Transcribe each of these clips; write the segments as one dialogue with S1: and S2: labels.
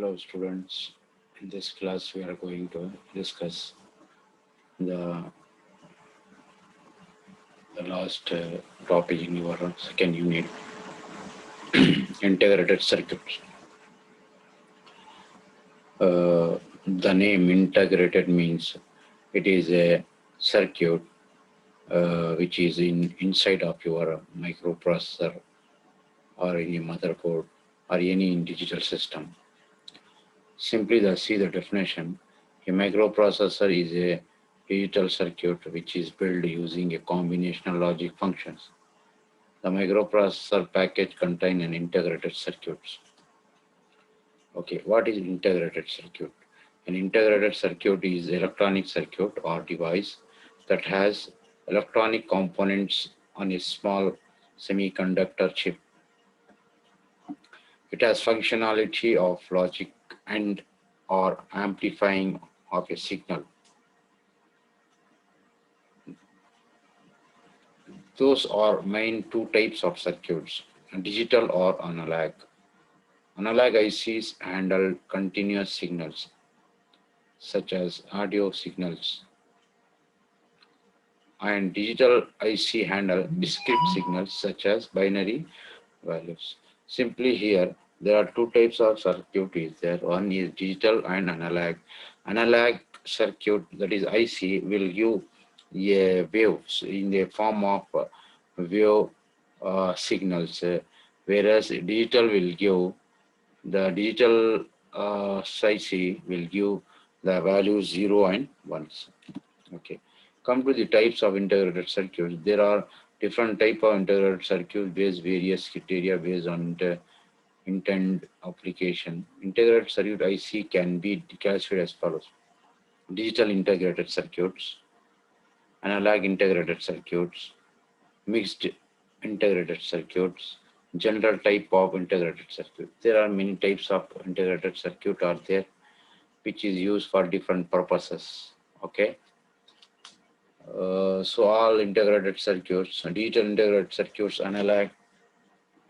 S1: Hello students, in this class we are going to discuss the, the last topic in your second unit, integrated circuits. The name integrated means it is a circuit which is inside of your microprocessor or any motherboard or any digital system. Simply see the definition. A microprocessor is a digital circuit which is built using a combinational logic functions. The microprocessor package contains an integrated circuit. Okay, what is integrated circuit? An integrated circuit is electronic circuit or device that has electronic components on a small semiconductor chip. It has functionality of logic and or amplifying of a signal. Those are main two types of circuits, digital or analog. Analog ICs handle continuous signals such as audio signals, and digital IC handle discrete signals such as binary values. Simply here, there are two types of circuit there. One is digital and analog. Analog circuit, that is IC, will give a waves in the form of wave signals, whereas digital will give the digital IC will give the values 0 and 1s. Okay. Come to the types of integrated circuits. There are different type of integrated circuits based various criteria based on the intended application. Integrated circuit IC can be classified as follows: digital integrated circuits, analog integrated circuits, mixed integrated circuits, general type of integrated circuit. There are many types of integrated circuit are there, which is used for different purposes. Okay. So all integrated circuits, digital integrated circuits, analog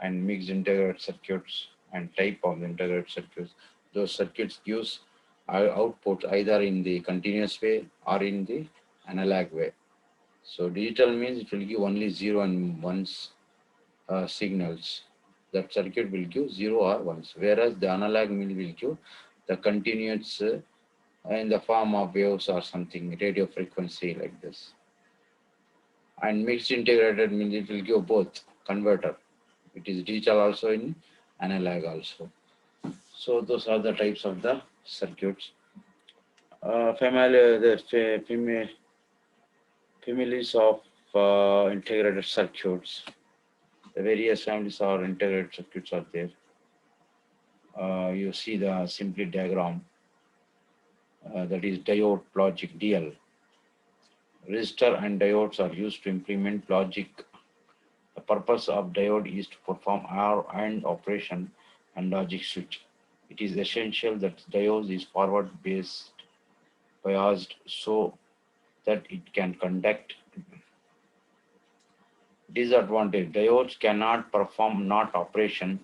S1: and mixed integrated circuits, and type of integrated circuits. Those circuits gives output either in the continuous way or in the analog way. So digital means it will give only 0 and 1s signals. That circuit will give 0 or 1s, whereas the analog will give the continuous in the form of waves or something, radio frequency like this. And mixed integrated means it will give both converter. It is digital also in analog also. So those are the types of the circuits. Families of integrated circuits. The various families of integrated circuits are there. You see the simply diagram. That is diode logic DL. Resistor and diodes are used to implement logic. The purpose of diode is to perform OR and operation and logic switch. It is essential that diode is forward biased so that it can conduct. Disadvantage: diodes cannot perform NOT operation.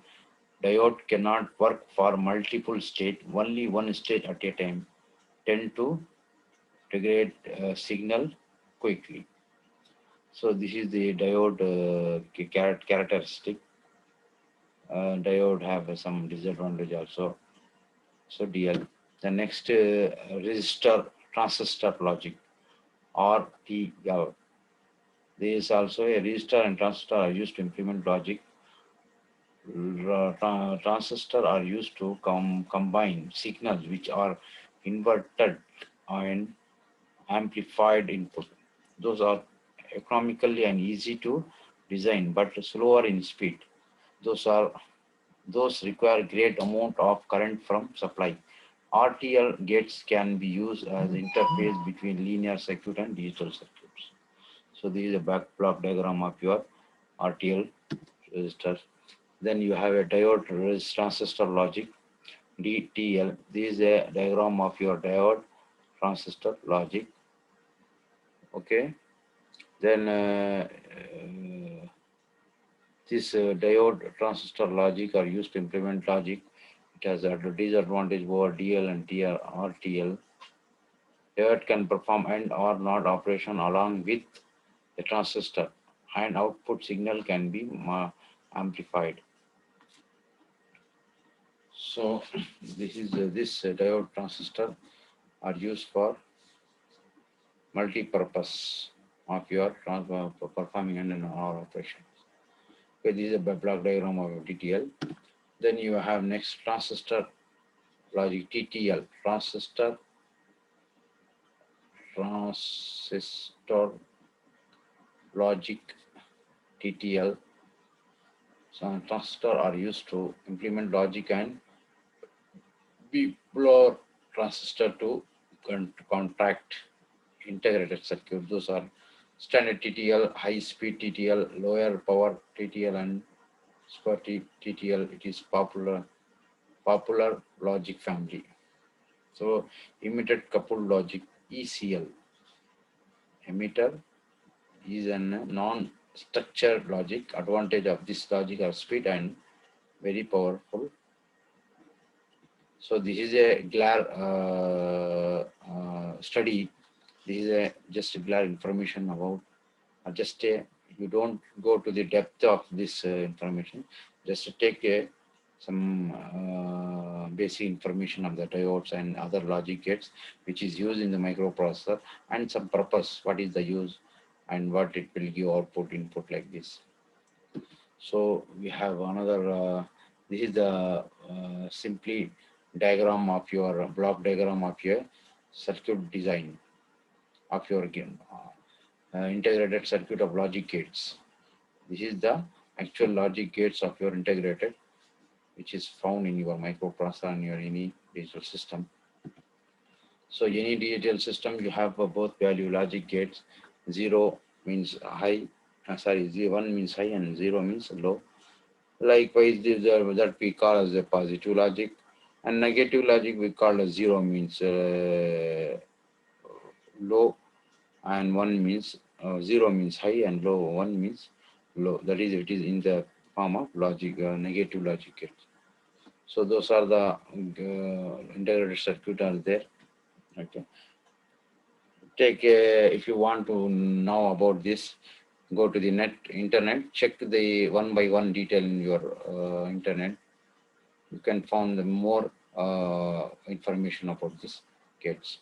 S1: Diode cannot work for multiple states, only one state at a time. Tend to degrade signal quickly. So this is the diode characteristic. Diode have some disadvantage also. So DL. The next resistor transistor logic RTL. There is also a resistor and transistor are used to implement logic. Transistor are used to combine signals which are inverted and amplified input. Those are economically and easy to design but slower in speed. Those require great amount of current from supply. RTL gates can be used as interface between linear circuit and digital circuits. So this is a back block diagram of your RTL resistor. Then you have a diode transistor logic DTL. This is a diagram of your diode transistor logic. Okay. Then this diode transistor logic are used to implement logic. It has a disadvantage over DL and TR or TL. Diode can perform AND or NOT operation along with the transistor, and output signal can be amplified. So this diode transistor are used for multi-purpose of your performing and or operation. Okay, this is a block diagram of TTL. Then you have next transistor logic TTL, transistor logic TTL. Some transistor are used to implement logic and bipolar transistor to contract integrated circuit. Those are standard TTL, high speed TTL, lower power TTL, and super TTL. It is popular logic family. So emitter coupled logic ECL. Emitter is a non-structured logic. Advantage of this logic are speed and very powerful. So this is a glare study. This is a just a glare information about. Just a, you don't go to the depth of this information. Just take some basic information of the diodes and other logic gates which is used in the microprocessor, and some purpose, what is the use and what it will give output input like this. So we have another this is the simply diagram of your block diagram of your circuit design of your integrated circuit of logic gates. This is the actual logic gates of your integrated, which is found in your microprocessor and your any digital system. So any digital system, you have both value logic gates. 0 means high, 1 means high and 0 means low. Likewise, these are that we call as a positive logic, and negative logic we call as 0 means low, and 1 means 0 means high and low 1 means low. That is, it is in the form of logic, negative logic gates. So those are the integrated circuit are there. Okay. Take if you want to know about this, go to the internet, check the one by one detail in your internet. You can find more information about this gates.